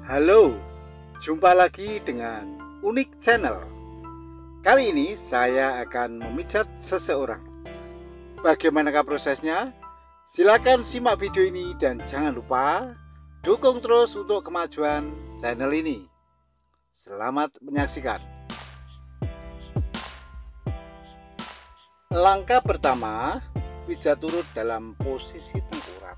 Halo, jumpa lagi dengan Unik Channel. Kali ini saya akan memijat seseorang. Bagaimanakah prosesnya? Silakan simak video ini dan jangan lupa dukung terus untuk kemajuan channel ini. Selamat menyaksikan. Langkah pertama, pijat urut dalam posisi tengkurap.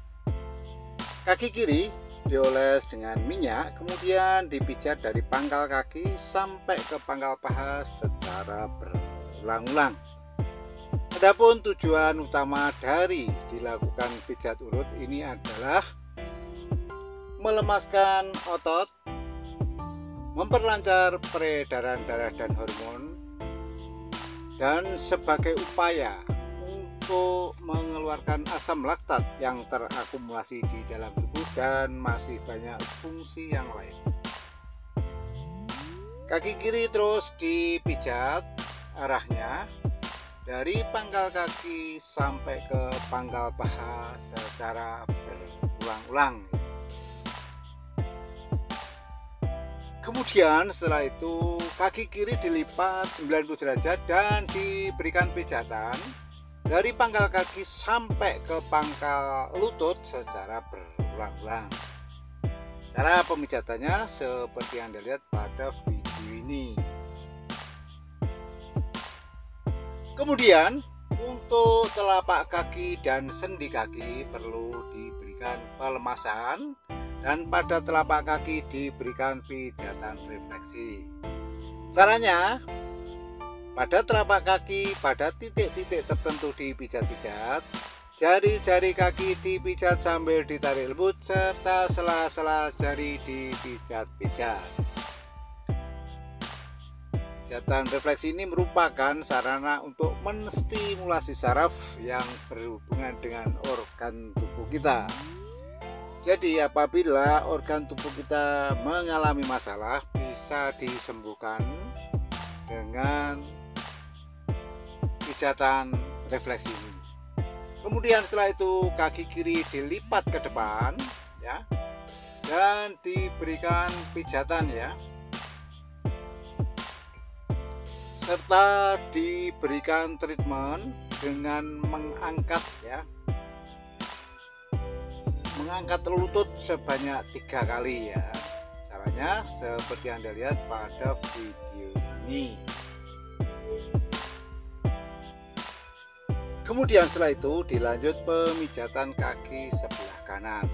Kaki kiri dioles dengan minyak, kemudian dipijat dari pangkal kaki sampai ke pangkal paha secara berulang-ulang. Adapun tujuan utama dari dilakukan pijat urut ini adalah melemaskan otot, memperlancar peredaran darah dan hormon, dan sebagai upaya untuk mengeluarkan asam laktat yang terakumulasi di dalam tubuh dan masih banyak fungsi yang lain. Kaki kiri terus dipijat arahnya dari pangkal kaki sampai ke pangkal paha secara berulang-ulang. Kemudian setelah itu kaki kiri dilipat 90 derajat dan diberikan pijatan dari pangkal kaki sampai ke pangkal lutut secara berulang-ulang. Cara pemijatannya seperti yang Anda lihat pada video ini. Kemudian untuk telapak kaki dan sendi kaki perlu diberikan pelemasan, dan pada telapak kaki diberikan pijatan refleksi. Caranya, pada telapak kaki pada titik-titik tertentu dipijat-pijat, jari-jari kaki dipijat sambil ditarik lembut, serta sela-sela jari dipijat-pijat. Pijatan refleksi ini merupakan sarana untuk menstimulasi saraf yang berhubungan dengan organ tubuh kita. Jadi apabila organ tubuh kita mengalami masalah, bisa disembuhkan dengan pijatan refleksi ini. Kemudian setelah itu kaki kiri dilipat ke depan ya, dan diberikan pijatan ya, serta diberikan treatment dengan mengangkat ya, mengangkat lutut sebanyak 3 kali ya. Caranya seperti yang Anda lihat pada video ini. Kemudian setelah itu dilanjut pemijatan kaki sebelah kanan.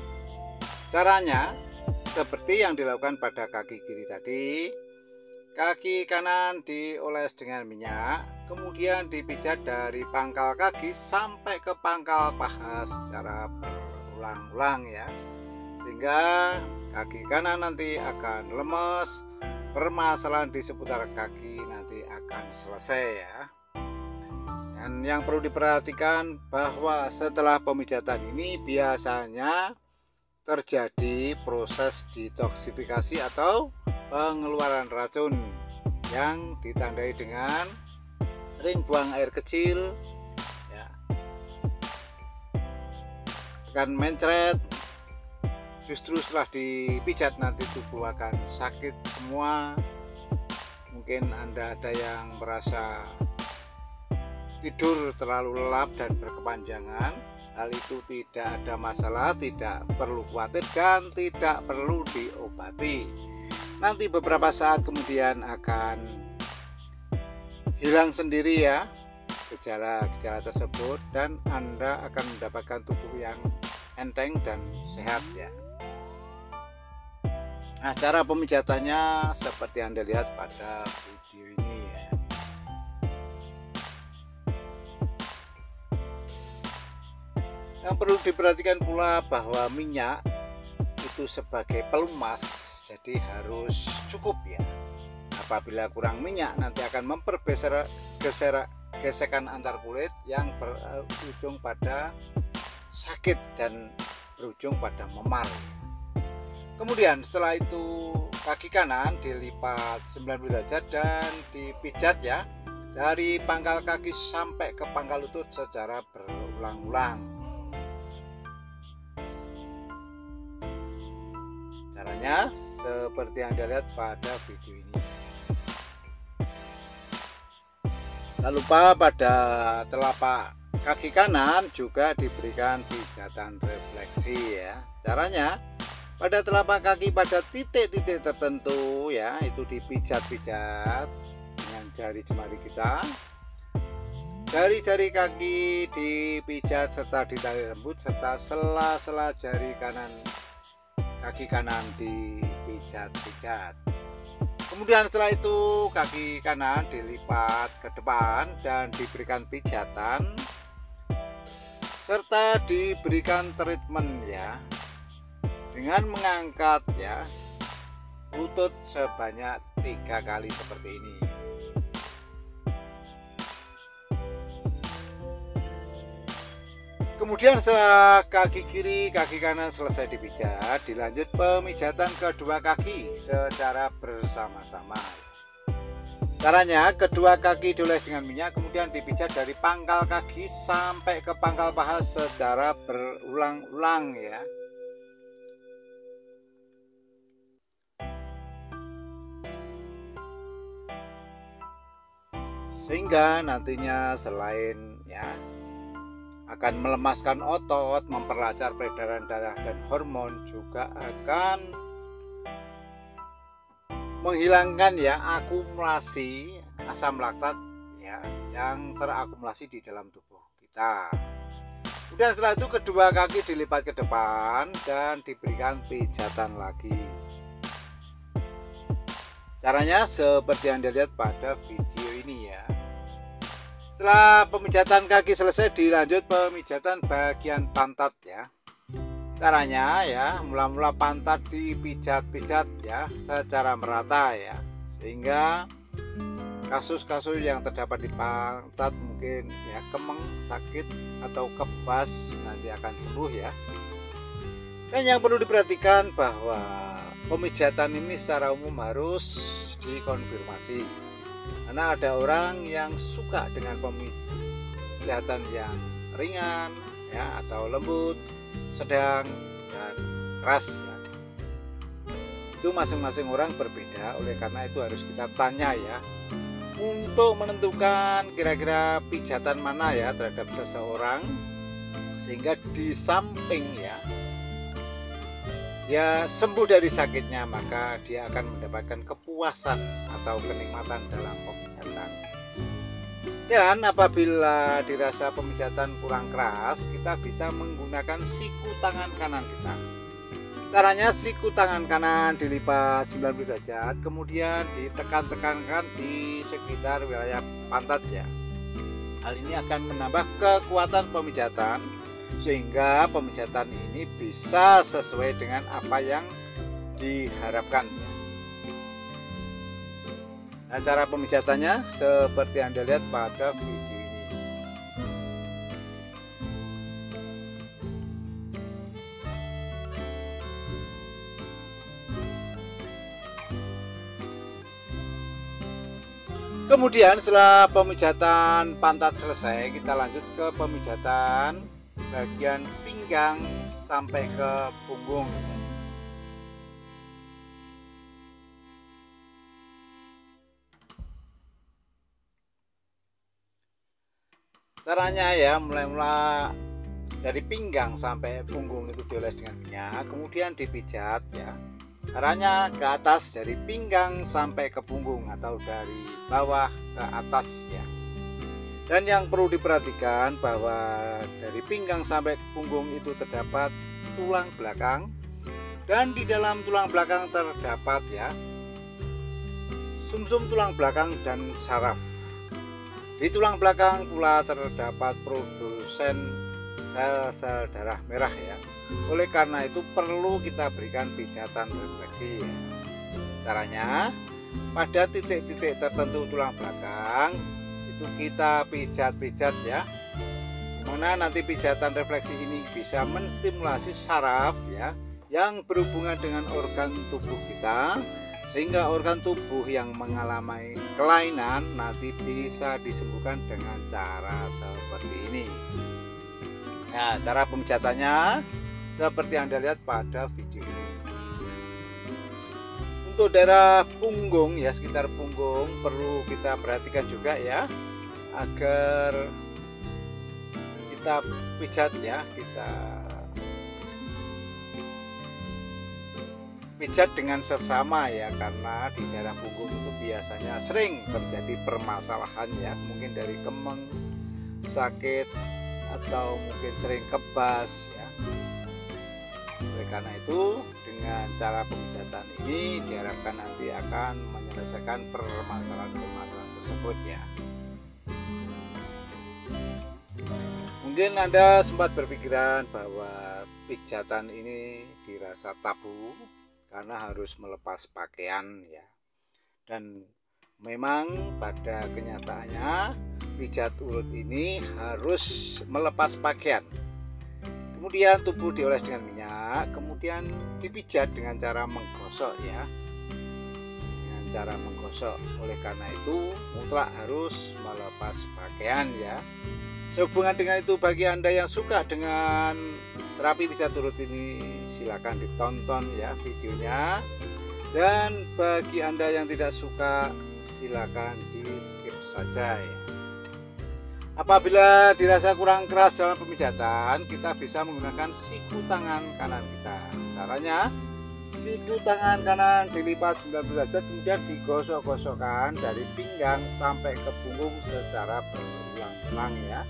Caranya seperti yang dilakukan pada kaki kiri tadi. Kaki kanan dioles dengan minyak, kemudian dipijat dari pangkal kaki sampai ke pangkal paha secara berulang-ulang ya, sehingga kaki kanan nanti akan lemes, permasalahan di seputar kaki nanti akan selesai ya. Dan yang perlu diperhatikan bahwa setelah pemijatan ini biasanya terjadi proses detoksifikasi atau pengeluaran racun yang ditandai dengan sering buang air kecil ya, akan mencret. Justru setelah dipijat nanti tubuh akan sakit semua. Mungkin Anda ada yang merasa tidur terlalu lelap dan berkepanjangan. Hal itu tidak ada masalah, tidak perlu khawatir dan tidak perlu diobati. Nanti beberapa saat kemudian akan hilang sendiri ya gejala-gejala tersebut, dan Anda akan mendapatkan tubuh yang enteng dan sehat ya. Nah, cara pemijatannya seperti Anda lihat pada video ini ya. Yang perlu diperhatikan pula bahwa minyak itu sebagai pelumas, jadi harus cukup ya. Apabila kurang minyak nanti akan memperbesar gesekan antar kulit yang berujung pada sakit dan berujung pada memar. Kemudian setelah itu kaki kanan dilipat 90 derajat dan dipijat ya, dari pangkal kaki sampai ke pangkal lutut secara berulang-ulang. Caranya seperti yang Anda lihat pada video ini. Tak lupa pada telapak kaki kanan juga diberikan pijatan refleksi ya. Caranya pada telapak kaki pada titik-titik tertentu ya, itu dipijat-pijat dengan jari jemari kita. Jari-jari kaki dipijat serta ditarik lembut, serta sela-sela jari kanan kaki kanan dipijat-pijat. Kemudian setelah itu kaki kanan dilipat ke depan dan diberikan pijatan serta diberikan treatment ya, dengan mengangkat ya lutut sebanyak 3 kali seperti ini. Kemudian setelah kaki kiri, kaki kanan selesai dipijat, dilanjut pemijatan kedua kaki secara bersama-sama. Caranya kedua kaki dioles dengan minyak, kemudian dipijat dari pangkal kaki sampai ke pangkal paha secara berulang-ulang ya. Sehingga nantinya selain ya akan melemaskan otot, memperlancar peredaran darah dan hormon, juga akan menghilangkan ya akumulasi asam laktat ya yang terakumulasi di dalam tubuh kita. Kemudian setelah itu kedua kaki dilipat ke depan dan diberikan pijatan lagi. Caranya seperti yang Anda lihat pada video ini ya. Setelah pemijatan kaki selesai, dilanjut pemijatan bagian pantat ya. Caranya ya, mula-mula pantat dipijat-pijat ya secara merata ya, sehingga kasus-kasus yang terdapat di pantat mungkin ya kemeng, sakit atau kebas nanti akan sembuh ya. Dan yang perlu diperhatikan bahwa pemijatan ini secara umum harus dikonfirmasi. Karena ada orang yang suka dengan pemijatan yang ringan ya, atau lembut, sedang, dan keras ya. Itu masing-masing orang berbeda, oleh karena itu harus kita tanya ya, untuk menentukan kira-kira pijatan mana ya terhadap seseorang, sehingga di samping ya sembuh dari sakitnya, maka dia akan mendapatkan kepuasan atau kenikmatan dalam pemijatan. Dan apabila dirasa pemijatan kurang keras, kita bisa menggunakan siku tangan kanan kita. Caranya siku tangan kanan dilipat 90 derajat, kemudian ditekan-tekankan di sekitar wilayah pantat ya. Hal ini akan menambah kekuatan pemijatan, sehingga pemijatan ini bisa sesuai dengan apa yang diharapkan. Nah, cara pemijatannya seperti yang Anda lihat pada video ini. Kemudian setelah pemijatan pantat selesai, kita lanjut ke pemijatan bagian pinggang sampai ke punggung. Caranya ya, mulai dari pinggang sampai punggung itu dioles dengan minyak, kemudian dipijat ya. Arahnya ke atas dari pinggang sampai ke punggung atau dari bawah ke atas ya. Dan yang perlu diperhatikan bahwa dari pinggang sampai punggung itu terdapat tulang belakang, dan di dalam tulang belakang terdapat ya sumsum tulang belakang dan saraf. Di tulang belakang pula terdapat produsen sel-sel darah merah ya. Oleh karena itu perlu kita berikan pijatan refleksi ya. Caranya pada titik-titik tertentu tulang belakang itu kita pijat-pijat ya, dimana nanti pijatan refleksi ini bisa menstimulasi saraf ya yang berhubungan dengan organ tubuh kita, sehingga organ tubuh yang mengalami kelainan nanti bisa disembuhkan dengan cara seperti ini. Nah, cara pemijatannya seperti yang Anda lihat pada video ini. Untuk daerah punggung ya, sekitar punggung perlu kita perhatikan juga ya, agar kita pijat ya, kita pijat dengan sesama ya, karena di daerah punggung itu biasanya sering terjadi permasalahan ya, mungkin dari kemeng, sakit, atau mungkin sering kebas ya. Oleh karena itu dengan cara pemijatan ini diharapkan nanti akan menyelesaikan permasalahan-permasalahan tersebut ya. Mungkin Anda sempat berpikiran bahwa pijatan ini dirasa tabu karena harus melepas pakaian ya. Dan memang pada kenyataannya pijat urut ini harus melepas pakaian. Kemudian tubuh dioles dengan minyak, kemudian dipijat dengan cara menggosok ya. Dengan cara menggosok. Oleh karena itu mutlak harus melepas pakaian ya. Sehubungan dengan itu, bagi Anda yang suka dengan terapi pijat urut ini, silakan ditonton ya videonya. Dan bagi Anda yang tidak suka, silakan di skip saja ya. Apabila dirasa kurang keras dalam pemijatan, kita bisa menggunakan siku tangan kanan kita. Caranya, siku tangan kanan dilipat 90 derajat, kemudian digosok-gosokkan dari pinggang sampai ke punggung secara berulang-ulang ya.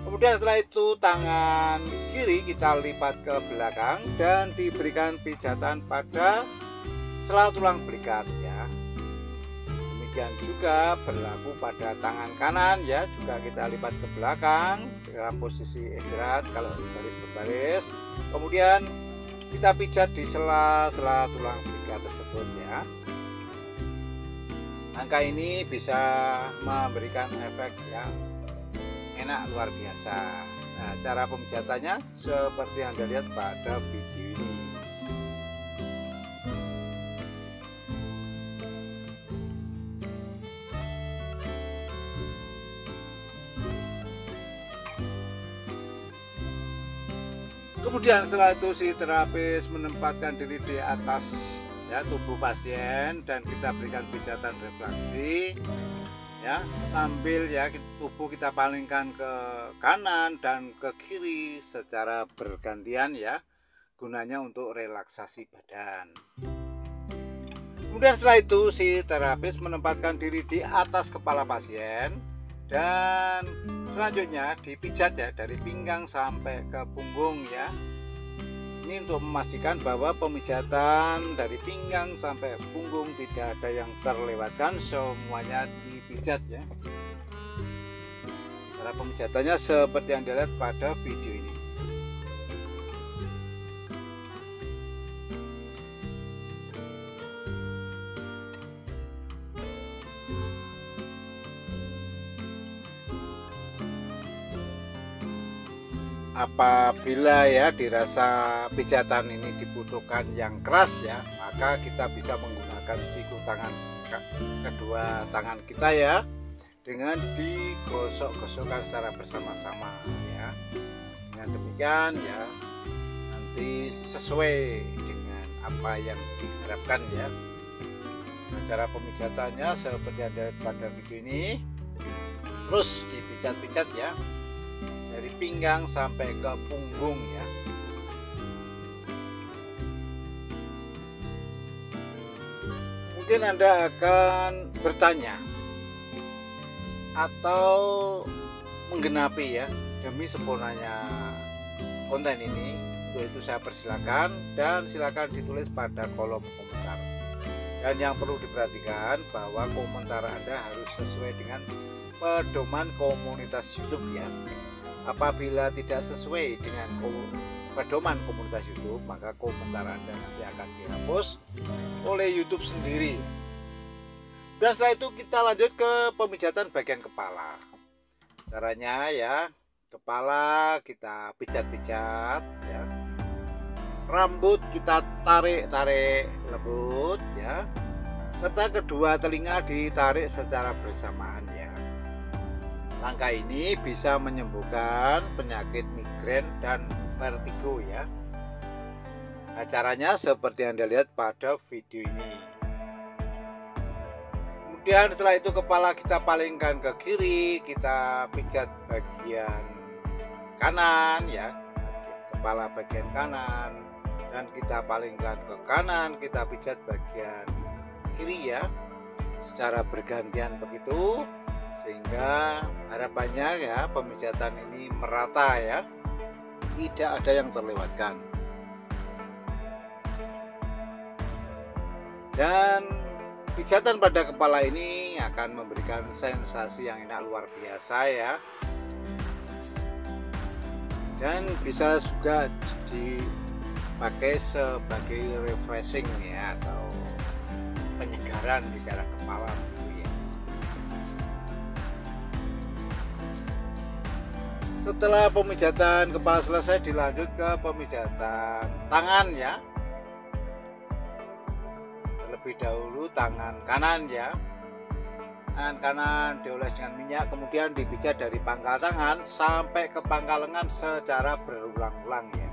Kemudian setelah itu tangan kiri kita lipat ke belakang dan diberikan pijatan pada sela tulang belikat ya. Demikian juga berlaku pada tangan kanan ya, juga kita lipat ke belakang dalam posisi istirahat kalau baris berbaris. Kemudian kita pijat di sela-sela tulang belikat tersebut ya. Angka ini bisa memberikan efek yang enak luar biasa. Nah, cara pemijatannya seperti yang Anda lihat pada video ini. Kemudian setelah itu si terapis menempatkan diri di atas ya tubuh pasien dan kita berikan pijatan refraksi ya, sambil ya tubuh kita palingkan ke kanan dan ke kiri secara bergantian ya, gunanya untuk relaksasi badan. Kemudian setelah itu si terapis menempatkan diri di atas kepala pasien dan selanjutnya dipijat ya dari pinggang sampai ke punggung ya. Ini untuk memastikan bahwa pemijatan dari pinggang sampai punggung tidak ada yang terlewatkan, semuanya dipijat ya. Cara pemijatannya seperti yang dilihat pada video ini. Apabila ya dirasa pijatan ini dibutuhkan yang keras ya, maka kita bisa menggunakan siku tangan kedua tangan kita ya, dengan digosok-gosokkan secara bersama-sama ya. Dengan demikian ya nanti sesuai dengan apa yang diharapkan ya. Nah, cara pemijatannya seperti ada pada video ini, terus dipijat-pijat ya dari pinggang sampai ke punggung ya. Mungkin Anda akan bertanya atau menggenapi ya demi sempurnanya konten ini. Untuk itu saya persilakan dan silakan ditulis pada kolom komentar. Dan yang perlu diperhatikan bahwa komentar Anda harus sesuai dengan pedoman komunitas YouTube ya. Apabila tidak sesuai dengan pedoman komunitas YouTube, maka komentar Anda nanti akan dihapus oleh YouTube sendiri. Dan setelah itu kita lanjut ke pemijatan bagian kepala. Caranya ya, kepala kita pijat-pijat ya. Rambut kita tarik-tarik lembut ya. Serta kedua telinga ditarik secara bersamaan ya. Langkah ini bisa menyembuhkan penyakit migrain dan vertigo ya. Nah, caranya seperti yang Anda lihat pada video ini. Kemudian setelah itu kepala kita palingkan ke kiri, kita pijat bagian kanan ya, kepala bagian kanan, dan kita palingkan ke kanan, kita pijat bagian kiri ya, secara bergantian begitu, sehingga harapannya ya pemijatan ini merata ya, tidak ada yang terlewatkan. Dan pijatan pada kepala ini akan memberikan sensasi yang enak luar biasa ya, dan bisa juga dipakai sebagai refreshing ya, atau penyegaran di daerah kepala ya. Setelah pemijatan kepala selesai, dilanjut ke pemijatan tangan ya. Terlebih dahulu tangan kanan ya, tangan kanan dioles dengan minyak, kemudian dipijat dari pangkal tangan sampai ke pangkal lengan secara berulang-ulang ya.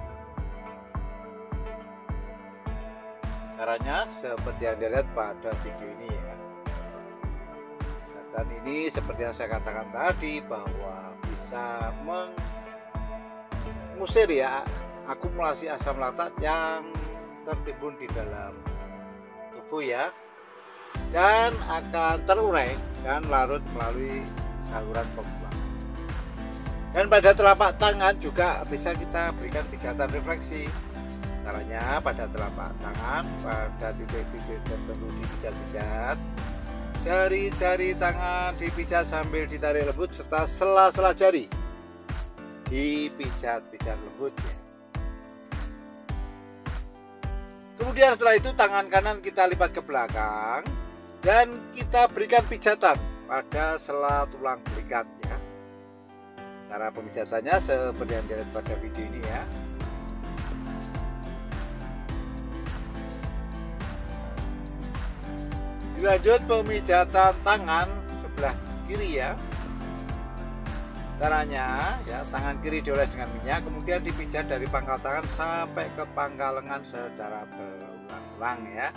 Caranya seperti yang dilihat pada video ini ya. Dan ini seperti yang saya katakan tadi, bahwa bisa mengusir ya akumulasi asam laktat yang tertimbun di dalam tubuh ya, dan akan terurai dan larut melalui saluran pembuangan. Dan pada telapak tangan juga bisa kita berikan pijatan refleksi. Caranya pada telapak tangan, pada titik-titik tertentu dipijat-pijat, jari-jari tangan dipijat sambil ditarik lembut, serta sela-sela jari dipijat-pijat lembut ya. Kemudian setelah itu tangan kanan kita lipat ke belakang dan kita berikan pijatan pada sela tulang belikat ya. Cara pemijatannya seperti yang dilihat pada video ini ya. Dilanjut pemijatan tangan sebelah kiri ya. Caranya ya, tangan kiri dioles dengan minyak, kemudian dipijat dari pangkal tangan sampai ke pangkal lengan secara berulang-ulang ya.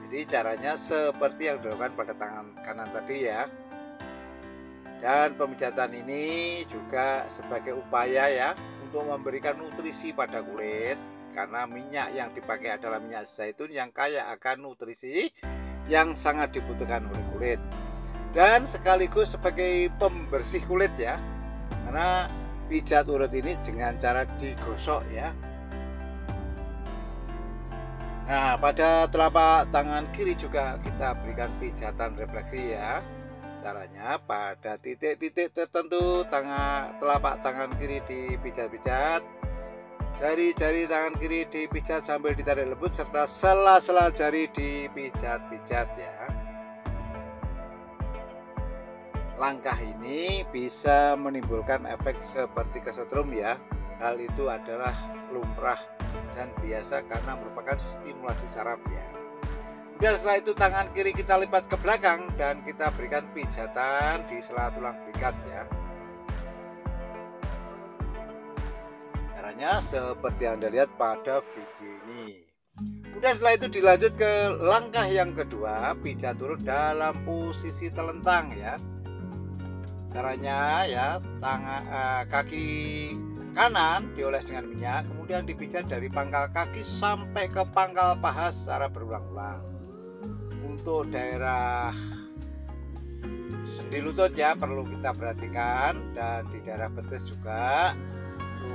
Jadi caranya seperti yang dilakukan pada tangan kanan tadi ya. Dan pemijatan ini juga sebagai upaya ya untuk memberikan nutrisi pada kulit, karena minyak yang dipakai adalah minyak zaitun yang kaya akan nutrisi yang sangat dibutuhkan oleh kulit, dan sekaligus sebagai pembersih kulit ya, karena pijat urut ini dengan cara digosok ya. Nah, pada telapak tangan kiri juga kita berikan pijatan refleksi ya. Caranya pada titik-titik tertentu telapak tangan kiri dipijat-pijat, jari-jari tangan kiri dipijat sambil ditarik lembut, serta sela-sela jari dipijat-pijat ya. Langkah ini bisa menimbulkan efek seperti kesetrum ya. Hal itu adalah lumrah dan biasa karena merupakan stimulasi saraf ya. Dan setelah itu tangan kiri kita lipat ke belakang dan kita berikan pijatan di sela tulang belikat ya. Caranya seperti yang Anda lihat pada video ini. Kemudian setelah itu dilanjut ke langkah yang kedua, pijat urut dalam posisi telentang ya. Caranya ya, kaki kanan dioles dengan minyak, kemudian dipijat dari pangkal kaki sampai ke pangkal paha secara berulang-ulang. Untuk daerah sendi lutut ya perlu kita perhatikan, dan di daerah betis juga itu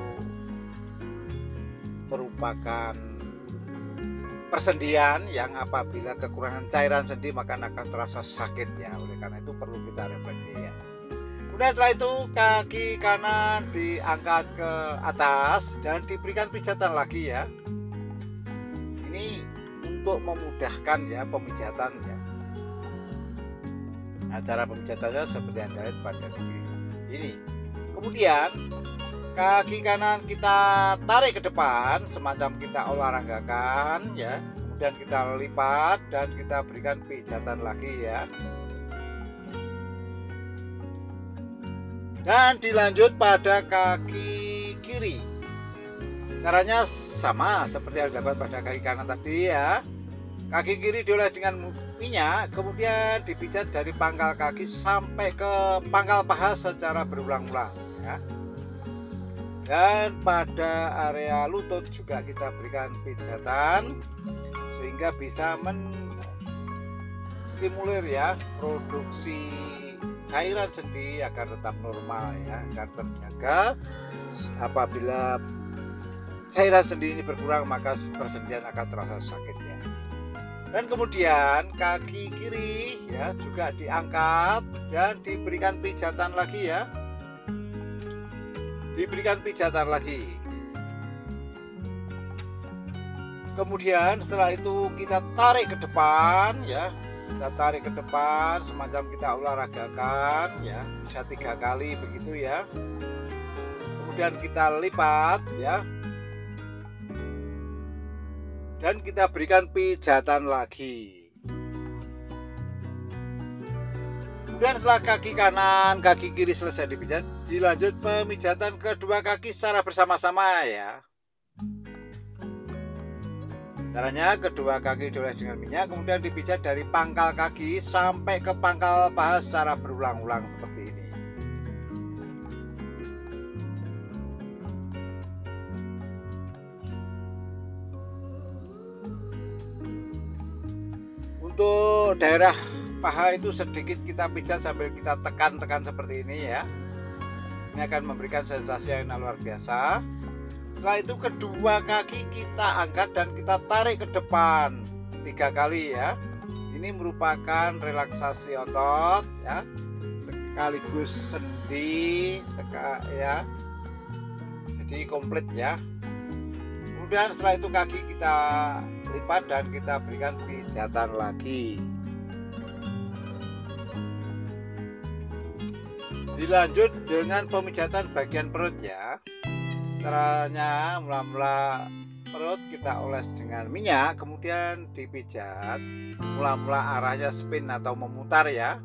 merupakan persendian yang apabila kekurangan cairan sendi maka akan terasa sakit ya. Oleh karena itu perlu kita refleksi ya. Kemudian setelah itu kaki kanan diangkat ke atas dan diberikan pijatan lagi ya. Ini untuk memudahkan ya pemijatan ya. Nah, cara pemijatannya seperti yang Anda lihat pada video ini. Kemudian kaki kanan kita tarik ke depan semacam kita olahragakan ya. Kemudian kita lipat dan kita berikan pijatan lagi ya. Dan dilanjut pada kaki kiri. Caranya sama seperti yang dilakukan pada kaki kanan tadi ya. Kaki kiri dioles dengan minyak, kemudian dipijat dari pangkal kaki sampai ke pangkal paha secara berulang-ulang ya. Dan pada area lutut juga kita berikan pijatan sehingga bisa menstimulir ya produksi cairan sendi agar tetap normal ya, agar terjaga. Apabila cairan sendi ini berkurang maka persendian akan terasa sakit ya. Dan kemudian kaki kiri ya juga diangkat dan diberikan pijatan lagi ya. Diberikan pijatan lagi. Kemudian setelah itu kita tarik ke depan ya. Kita tarik ke depan semacam kita olahragakan ya, bisa 3 kali begitu ya. Kemudian kita lipat ya. Dan kita berikan pijatan lagi. Kemudian setelah kaki kanan, kaki kiri selesai dipijat, dilanjut pemijatan kedua kaki secara bersama-sama ya. Caranya kedua kaki dioles dengan minyak, kemudian dipijat dari pangkal kaki sampai ke pangkal paha secara berulang-ulang seperti ini. Untuk daerah paha itu sedikit kita pijat sambil kita tekan-tekan seperti ini ya. Ini akan memberikan sensasi yang luar biasa. Setelah itu kedua kaki kita angkat dan kita tarik ke depan 3 kali ya. Ini merupakan relaksasi otot ya, sekaligus sendi ya. Jadi komplit ya. Kemudian setelah itu kaki kita lipat dan kita berikan pijatan lagi. Dilanjut dengan pemijatan bagian perut ya. Caranya mula-mula perut kita oles dengan minyak, kemudian dipijat. Mula-mula arahnya spin atau memutar ya.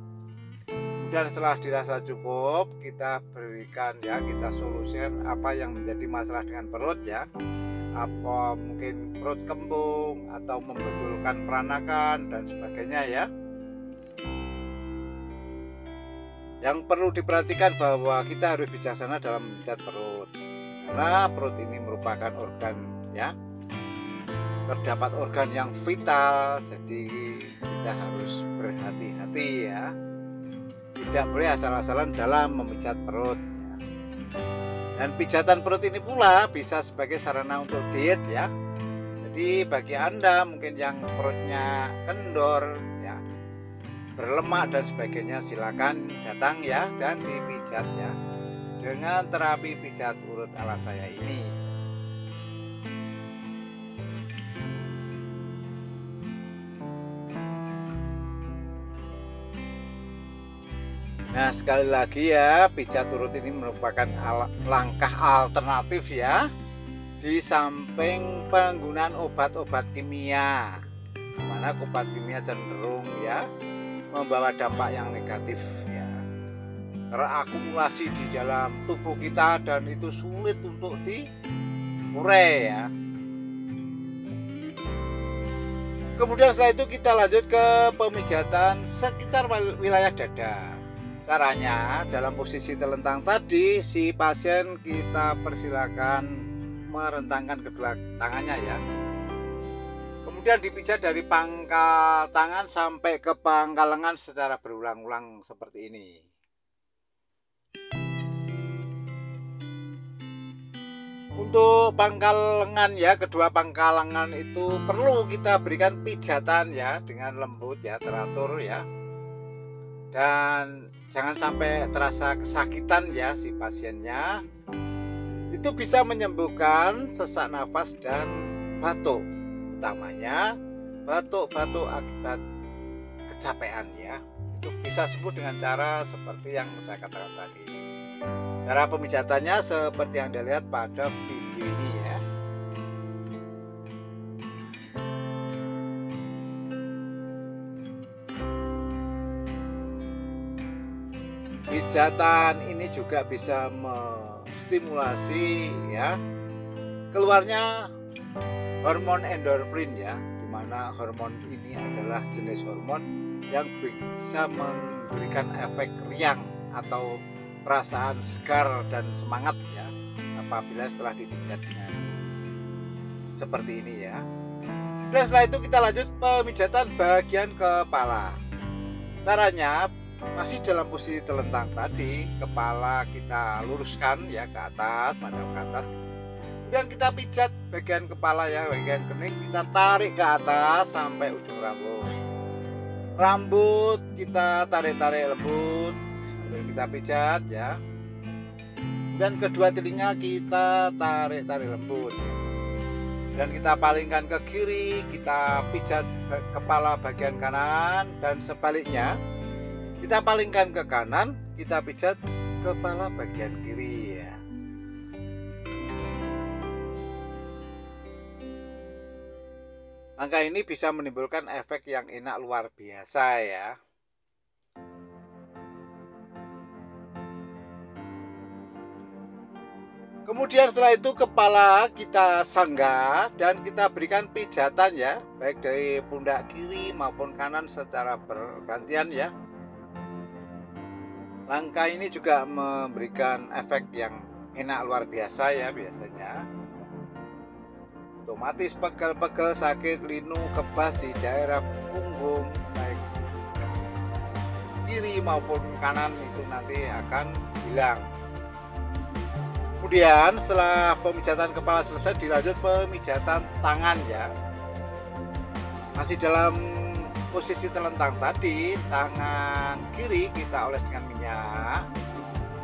Kemudian setelah dirasa cukup, kita berikan ya, kita solusikan apa yang menjadi masalah dengan perut ya. Apa mungkin perut kembung atau membetulkan peranakan dan sebagainya ya. Yang perlu diperhatikan bahwa kita harus bijaksana dalam memijat perut, karena perut ini merupakan organ ya, terdapat organ yang vital, jadi kita harus berhati-hati ya, tidak boleh asal-asalan dalam memijat perut ya. Dan pijatan perut ini pula bisa sebagai sarana untuk diet ya. Jadi bagi Anda mungkin yang perutnya kendor ya, berlemak dan sebagainya, silakan datang ya dan dipijat ya dengan terapi pijat urut ala saya ini. Nah sekali lagi ya, pijat urut ini merupakan langkah alternatif ya, di samping penggunaan obat-obat kimia, dimana obat kimia cenderung ya membawa dampak yang negatif ya, terakumulasi di dalam tubuh kita dan itu sulit untuk diurai ya. Kemudian setelah itu kita lanjut ke pemijatan sekitar wilayah dada. Caranya dalam posisi terlentang tadi, si pasien kita persilakan merentangkan kedua tangannya ya. Kemudian dipijat dari pangkal tangan sampai ke pangkal lengan secara berulang-ulang seperti ini. Untuk pangkal lengan ya, kedua pangkal lengan itu perlu kita berikan pijatan ya dengan lembut ya, teratur ya. Dan jangan sampai terasa kesakitan ya si pasiennya. Itu bisa menyembuhkan sesak nafas dan batuk. Utamanya batuk-batuk akibat kecapean ya, itu bisa sembuh dengan cara seperti yang saya katakan tadi. Cara pemijatannya seperti yang Anda lihat pada video ini ya. Pijatan ini juga bisa menstimulasi ya keluarnya hormon endorfin ya, dimana hormon ini adalah jenis hormon yang bisa memberikan efek riang atau perasaan segar dan semangat ya apabila setelah dipijat dengan seperti ini ya. Dan setelah itu kita lanjut pemijatan bagian kepala. Caranya masih dalam posisi telentang tadi, kepala kita luruskan ya ke atas, madep ke atas. Kemudian kita pijat bagian kepala ya, bagian kening kita tarik ke atas sampai ujung rambut. Rambut kita tarik-tarik lembut sambil kita pijat ya. Dan kedua telinga kita tarik-tarik lembut. Dan kita palingkan ke kiri, kita pijat kepala bagian kanan, dan sebaliknya kita palingkan ke kanan, kita pijat kepala bagian kiri ya. Langkah ini bisa menimbulkan efek yang enak luar biasa ya. Kemudian setelah itu kepala kita sanggah dan kita berikan pijatan ya, baik dari pundak kiri maupun kanan secara bergantian ya. Langkah ini juga memberikan efek yang enak luar biasa ya biasanya. Otomatis pegel-pegel, sakit, linu, kebas di daerah punggung baik kiri maupun kanan itu nanti akan hilang. Kemudian setelah pemijatan kepala selesai, dilanjut pemijatan tangan ya. Masih dalam posisi telentang tadi, tangan kiri kita oles dengan minyak.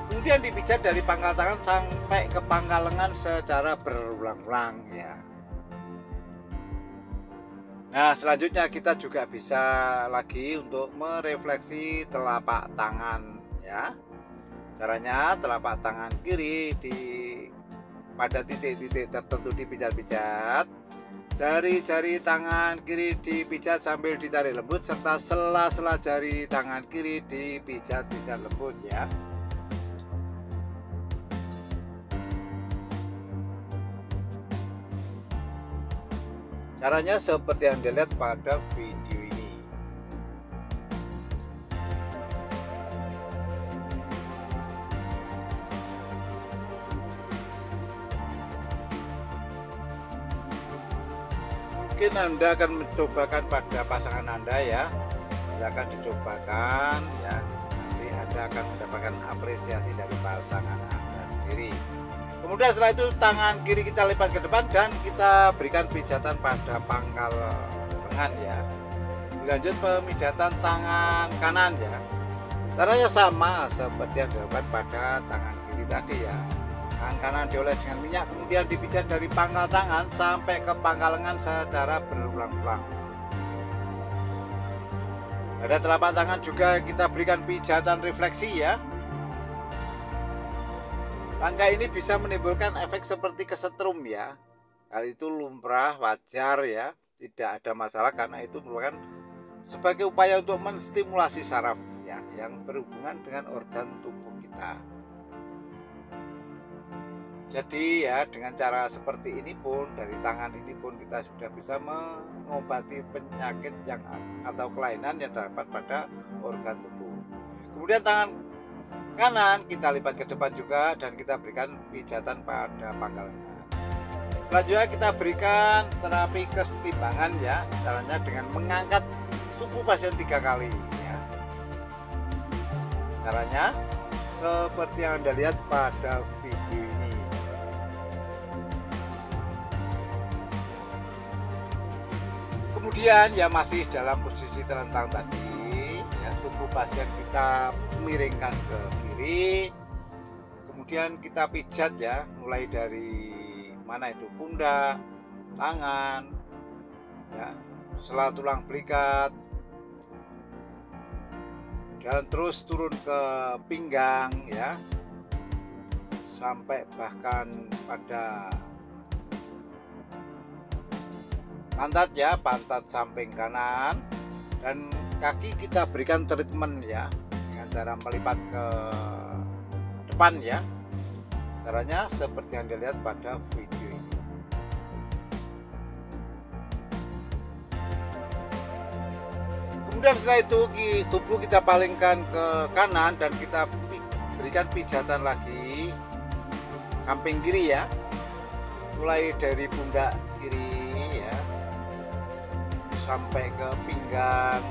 Kemudian dipijat dari pangkal tangan sampai ke pangkal lengan secara berulang-ulang ya. Nah, selanjutnya kita juga bisa lagi untuk merefleksi telapak tangan ya. Caranya telapak tangan kiri pada titik-titik tertentu dipijat-pijat. Jari-jari tangan kiri dipijat sambil ditarik lembut, serta sela-sela jari tangan kiri dipijat-pijat lembut ya. Caranya seperti yang dilihat pada video ini. Mungkin Anda akan mencobakan pada pasangan Anda ya. Silakan dicobakan ya. Nanti Anda akan mendapatkan apresiasi dari pasangan Anda sendiri. Kemudian setelah itu tangan kiri kita lipat ke depan dan kita berikan pijatan pada pangkal lengan ya. Dilanjut pemijatan tangan kanan ya. Caranya sama seperti yang dilakukan pada tangan kiri tadi ya. Tangan kanan dioles dengan minyak, kemudian dipijat dari pangkal tangan sampai ke pangkal lengan secara berulang-ulang. Pada telapak tangan juga kita berikan pijatan refleksi ya. Langkah ini bisa menimbulkan efek seperti kesetrum ya. Hal itu lumrah, wajar ya, tidak ada masalah karena itu merupakan sebagai upaya untuk menstimulasi saraf ya yang berhubungan dengan organ tubuh kita. Jadi ya dengan cara seperti ini pun, dari tangan ini pun kita sudah bisa mengobati penyakit yang atau kelainan yang terdapat pada organ tubuh. Kemudian tangan kanan kita lipat ke depan juga dan kita berikan pijatan pada pangkal lengan. Selanjutnya kita berikan terapi kesetimbangan ya. Caranya dengan mengangkat tubuh pasien 3 kali ya. Caranya seperti yang Anda lihat pada video ini. Kemudian ya masih dalam posisi telentang tadi ya, tubuh pasien kita miringkan ke kiri, kemudian kita pijat ya, mulai dari mana itu pundak, tangan ya, sela tulang belikat, dan terus turun ke pinggang ya, sampai bahkan pada pantat ya, pantat samping kanan, dan kaki kita berikan treatment ya dengan cara melipat ke depan ya. Caranya seperti yang dilihat pada video ini. Kemudian setelah itu tubuh kita palingkan ke kanan dan kita berikan pijatan lagi samping kiri ya, mulai dari pundak kiri ya sampai ke pinggang,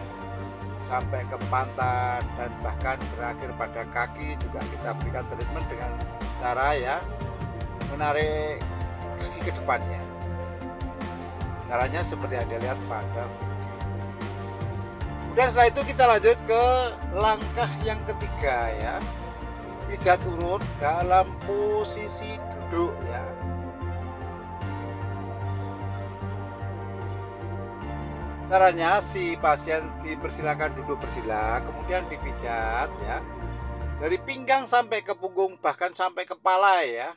sampai ke pantat, dan bahkan berakhir pada kaki. Juga kita berikan treatment dengan cara ya menarik kaki ke depannya. Caranya seperti yang Anda lihat pada video. Dan setelah itu kita lanjut ke langkah yang ketiga ya, pijat urut dalam posisi duduk ya. Caranya si pasien dipersilakan duduk bersila, kemudian dipijat ya dari pinggang sampai ke punggung, bahkan sampai kepala ya.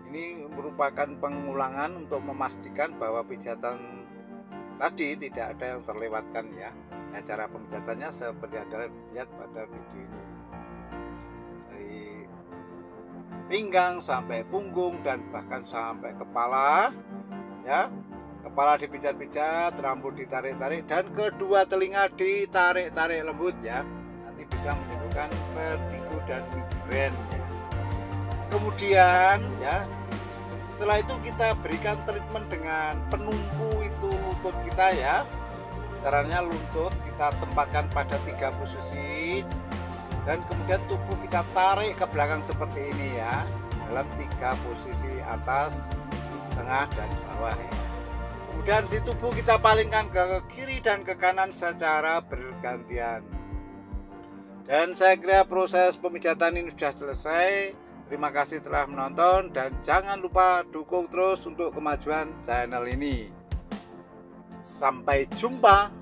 Ini merupakan pengulangan untuk memastikan bahwa pijatan tadi tidak ada yang terlewatkan ya. Nah, cara pemijatannya seperti Anda lihat pada video ini, dari pinggang sampai punggung dan bahkan sampai kepala ya. Kepala dipijat-pijat, rambut ditarik-tarik, dan kedua telinga ditarik-tarik lembut ya. Nanti bisa menimbulkan vertigo dan migrain ya. Kemudian ya, setelah itu kita berikan treatment dengan penumpu itu lutut kita ya. Caranya lutut kita tempatkan pada 3 posisi, dan kemudian tubuh kita tarik ke belakang seperti ini ya, dalam 3 posisi, atas, tengah, dan bawah ya. Kemudian si tubuh kita palingkan ke kiri dan ke kanan secara bergantian. Dan saya kira proses pemijatan ini sudah selesai. Terima kasih telah menonton, dan jangan lupa dukung terus untuk kemajuan channel ini. Sampai jumpa.